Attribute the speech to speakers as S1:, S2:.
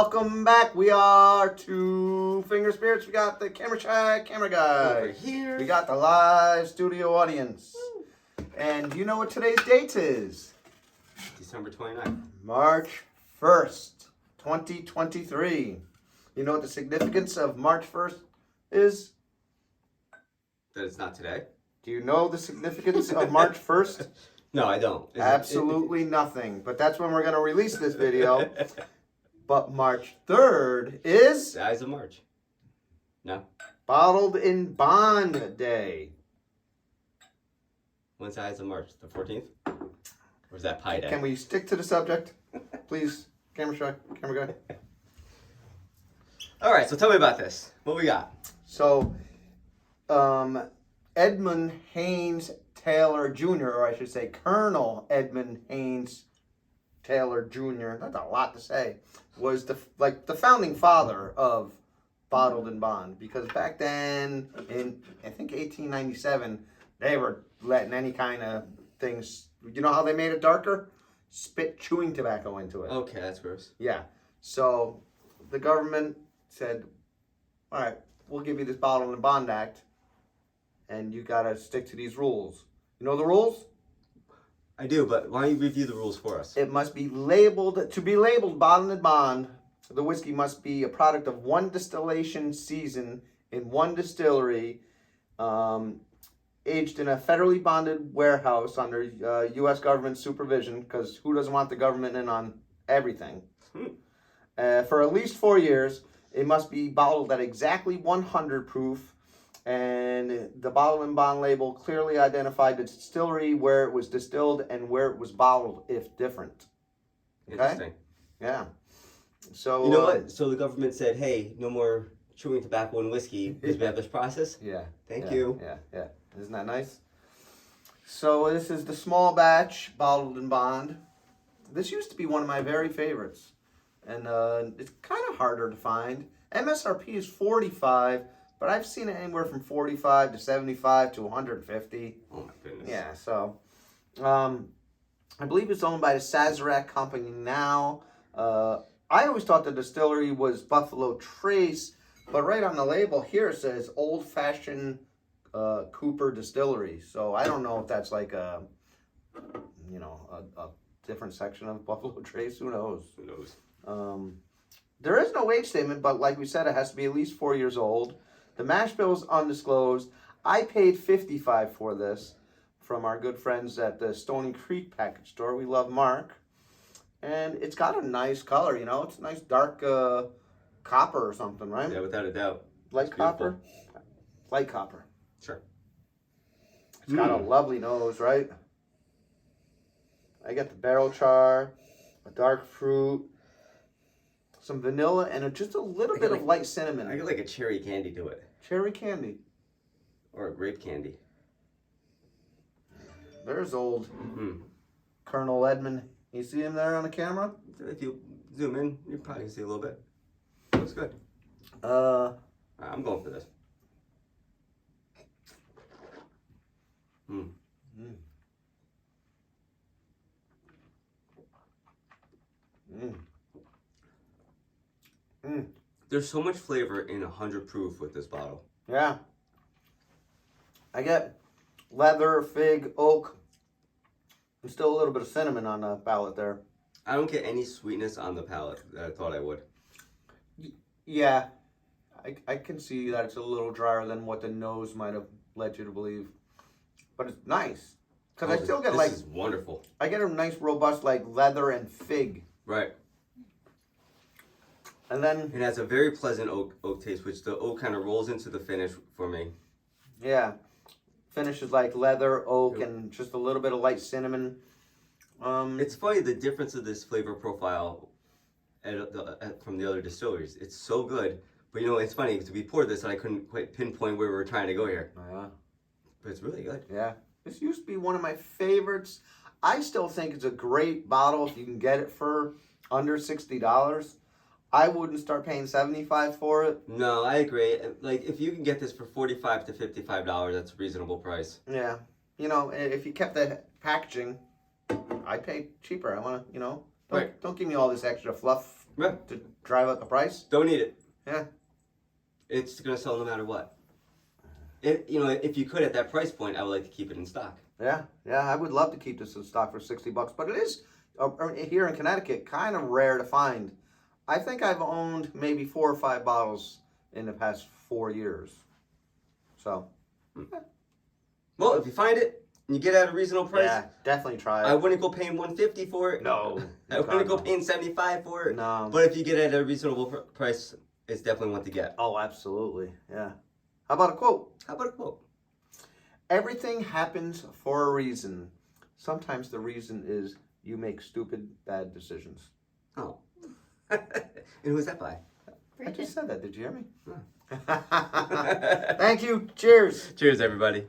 S1: Welcome back. We are Two Finger Spirits. We got the camera shy camera guy.
S2: Over here.
S1: We got the live studio audience. And you know what today's date is?
S2: December 29th.
S1: March 1st, 2023. You know what the significance of March 1st is?
S2: That it's not today?
S1: Do you know the significance of March 1st?
S2: No, I don't.
S1: Absolutely nothing. But that's when we're going to release this video. But March 3rd is...
S2: The Eyes of March. No?
S1: Bottled in Bond Day.
S2: When's the Eyes of March? The 14th? Or is that Pie Day?
S1: Can we stick to the subject? Please, camera shy, camera guy.
S2: All right, so tell me about this. What we got?
S1: So, Edmund Haynes Taylor Jr., or I should say Colonel Edmund Haynes Taylor Jr., that's a lot to say, was the founding father of Bottled in Bond, because back then, in I think 1897, they were letting any kind of things, you know how they made it darker? Spit chewing tobacco into it.
S2: Okay, that's gross.
S1: Yeah. So the government said, all right, we'll give you this Bottled in Bond Act, and you got to stick to these rules. You know the rules?
S2: I do, but why don't you review the rules for us?
S1: It must be labeled, to be labeled Bottled in Bond, the whiskey must be a product of one distillation season in one distillery, aged in a federally bonded warehouse under U.S. government supervision, because who doesn't want the government in on everything? For at least 4 years. It must be bottled at exactly 100 proof, and the Bottled in Bond label clearly identified the distillery, where it was distilled, and where it was bottled, if different. Okay?
S2: Interesting.
S1: Yeah. So
S2: you know what? So the government said, hey, no more chewing tobacco and whiskey because we have this process?
S1: Yeah.
S2: Thank you.
S1: Yeah. Isn't that nice? So this is the small batch Bottled in Bond. This used to be one of my very favorites. And it's kind of harder to find. MSRP is $45, but I've seen it anywhere from $45 to $75 to $150.
S2: Oh my goodness.
S1: Yeah, so I believe it's owned by the Sazerac company now. I always thought the distillery was Buffalo Trace, but right on the label here it says Old Fashioned Cooper Distillery. So I don't know if that's like a different section of Buffalo Trace. Who knows?
S2: Who knows?
S1: There is no age statement, but like we said, it has to be at least 4 years old. The Mashbill is undisclosed. I paid $55 for this from our good friends at the Stony Creek package store. We love Mark. And it's got a nice color, you know. It's a nice dark copper or something, right?
S2: Yeah, without a doubt.
S1: Light copper? Light copper.
S2: Sure.
S1: It's got a lovely nose, right? I get the barrel char, a dark fruit, some vanilla, and just a little bit of light cinnamon.
S2: I get like a cherry candy to it.
S1: Cherry candy.
S2: Or a grape candy.
S1: There's old Colonel Edmund. You see him there on the camera?
S2: If you zoom in, you probably can see a little bit. Looks good. I'm going for this. There's so much flavor in 100 proof with this bottle.
S1: Yeah. I get leather, fig, oak, and still a little bit of cinnamon on the palate there.
S2: I don't get any sweetness on the palate that I thought I would.
S1: Yeah. I can see that it's a little drier than what the nose might have led you to believe. But it's nice. Because I still get
S2: this is wonderful.
S1: I get a nice robust like leather and fig.
S2: Right.
S1: And then
S2: it has a very pleasant oak taste, which the oak kind of rolls into the finish for me.
S1: Yeah. Finish is like leather, oak, and just a little bit of light cinnamon.
S2: It's funny the difference of this flavor profile from the other distilleries. It's so good. But you know, it's funny, because we poured this and I couldn't quite pinpoint where we were trying to go here. But it's really good.
S1: Yeah. This used to be one of my favorites. I still think it's a great bottle if you can get it for under $60. I wouldn't start paying $75 for it.
S2: No, I agree. Like, if you can get this for $45 to $55, that's a reasonable price.
S1: Yeah. You know, if you kept that packaging, I'd pay cheaper. I want to, you know, don't give me all this extra fluff
S2: Right.
S1: to drive up the price.
S2: Don't need it.
S1: Yeah.
S2: It's gonna sell no matter what. If you could at that price point, I would like to keep it in stock.
S1: Yeah, I would love to keep this in stock for $60, but it is here in Connecticut kind of rare to find. I think I've owned maybe 4 or 5 bottles in the past 4 years. So,
S2: Well, if you find it and you get it at a reasonable price,
S1: yeah, definitely try
S2: I
S1: it.
S2: wouldn't go paying $150 for it.
S1: No,
S2: I wouldn't go paying $75 for it.
S1: No.
S2: But if you get it at a reasonable price, it's definitely one to get.
S1: Oh, absolutely. Yeah. How about a quote?
S2: How about a quote?
S1: Everything happens for a reason. Sometimes the reason is you make stupid, bad decisions.
S2: Oh. And who's that by?
S1: I just said that. Did you hear me?
S2: Huh.
S1: Thank you. Cheers.
S2: Cheers, everybody.